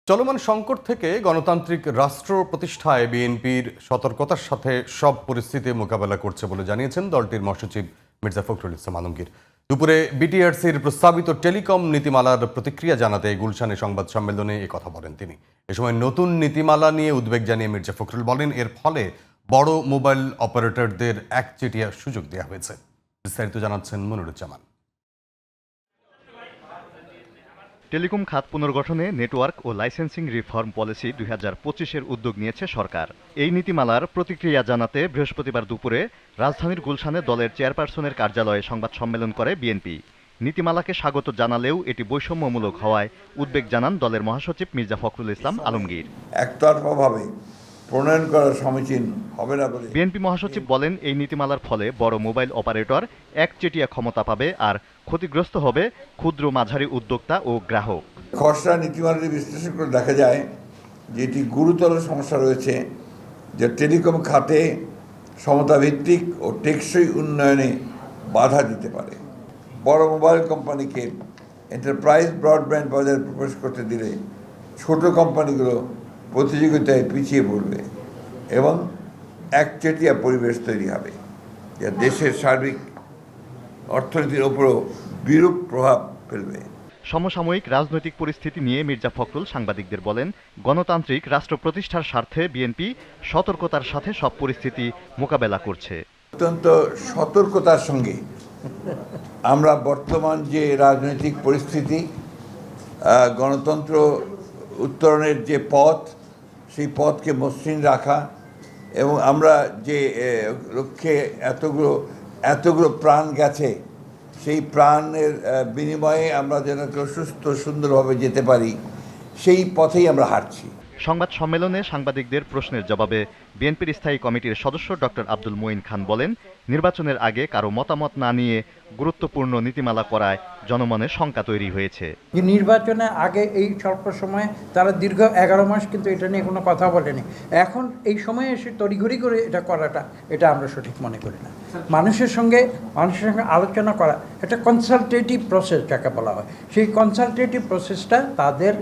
চলমান সংকট থেকে গণতান্ত্রিক রাষ্ট্র প্রতিষ্ঠায় বিএনপির সতর্কতার সাথে সব পরিস্থিতি মোকাবেলা করছে বলে জানিয়েছেন দলটির মহাসচিব মির্জা ফখরুল ইসলাম আলমগীর। দুপুরে বিটিআরসির প্রস্তাবিত টেলিকম নীতিমালার প্রতিক্রিয়া জানাতে গুলশানে সংবাদ সম্মেলনে কথা বলেন তিনি। এ সময় নতুন নীতিমালা নিয়ে উদ্বেগ জানিয়ে মির্জা ফখরুল বলেন, এর ফলে বড় মোবাইল অপারেটরদের একচেটিয়া সুযোগ দেওয়া হয়েছে। বিস্তারিত জানাচ্ছেন মনিরুজ্জামান। টেলিকম খাত পুনর্গঠনে নেটওয়ার্ক ও লাইসেন্সিং রিফর্ম পলিসি 2025-এর উদ্যোগ নিয়েছে সরকার। এই নীতিমালার প্রতিক্রিয়া জানাতে বৃহস্পতিবার দুপুরে রাজধানীর গুলশানে দলের চেয়ারপারসনের কার্যালয়ে সংবাদ সম্মেলন করে বিএনপি। নীতিমালাকে স্বাগত জানালেও এটি বৈষম্যমূলক হওয়ায় উদ্বেগ জানান দলের মহাসচিব মির্জা ফখরুল ইসলাম আলমগীর। একতরফাভাবে প্রণয়ন করা সমীচীন হবে না বলে বিএনপি মহাসচিব বলেন, এই নীতিমালার ফলে বড় মোবাইল অপারেটর একচেটিয়া ক্ষমতা পাবে আর ক্ষতিগ্রস্ত হবে ক্ষুদ্র মাঝারি উদ্যোক্তা ও গ্রাহক। খসড়া নীতিমালাটি বিশ্লেষণ করে দেখা যায় যে এটি গুরুতর সমস্যা রয়েছে, যে টেলিকম খাতে সমতাভিত্তিক ও টেকসই উন্নয়নে বাধা দিতে পারে। বড় মোবাইল কোম্পানিকে এন্টারপ্রাইজ ব্রডব্যান্ড বাজারে প্রবেশ করতে দিলে ছোট কোম্পানিগুলো প্রতিযোগিতায় পিছিয়ে পড়বে এবং একচেটিয়া পরিবেশ তৈরি হবে, যা দেশের সার্বিক অর্থনীতির ওপরও বিরূপ প্রভাব ফেলবে। সমসাময়িক রাজনৈতিক পরিস্থিতি নিয়ে মির্জা ফখরুল সাংবাদিকদের বলেন, গণতান্ত্রিক রাষ্ট্র প্রতিষ্ঠার স্বার্থে বিএনপি সতর্কতার সাথে সব পরিস্থিতি মোকাবেলা করছে। অত্যন্ত সতর্কতার সঙ্গে আমরা বর্তমান যে রাজনৈতিক পরিস্থিতি, গণতন্ত্র উত্তরণের যে পথ, সেই পথকে মসৃণ রাখা এবং আমরা যে লক্ষ্যে এতগুলো প্রাণ গেছে, সেই প্রাণের বিনিময়ে আমরা যেন সুস্থ সুন্দরভাবে যেতে পারি, সেই পথেই আমরা হাঁটছি। সংবাদ সম্মেলনে সাংবাদিকদের প্রশ্নের জবাবে বিএনপির স্থায়ী কমিটির সদস্য ডক্টর আব্দুল মঈন খান বলেন, নির্বাচনের আগে কারো মতামত না নিয়ে গুরুত্বপূর্ণ নীতিমালা করায় জনমনে শঙ্কা তৈরি হয়েছে। নির্বাচনের আগে এই স্বল্প সময়ে তারা দীর্ঘ 11 মাস কিন্তু এটা নিয়ে কোনো কথা বলেনি। এখন এই সময়ে এসে তড়িঘড়ি করে এটা করাটা, এটা আমরা সঠিক মনে করি না। মানুষের সঙ্গে আলোচনা করা, এটা কনসালটেটিভ প্রসেস যাকে বলা হয়, সেই কনসালটেটিভ প্রসেসটা তাদের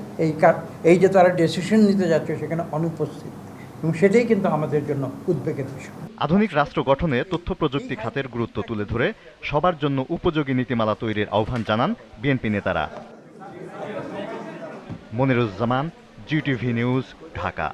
এই যে তারা ডিসিশন নিতে যাচ্ছে সেখানে অনুপস্থিত, এবং সেটাই কিন্তু আমাদের জন্য উদ্বেগের বিষয়। আধুনিক রাষ্ট্র গঠনে তথ্য প্রযুক্তি খাতের গুরুত্ব তুলে ধরে সবার জন্য উপযোগী নীতিমালা তৈরির আহ্বান জানান বিএনপি নেতারা। Moniruzzaman, GTV news, Dhaka.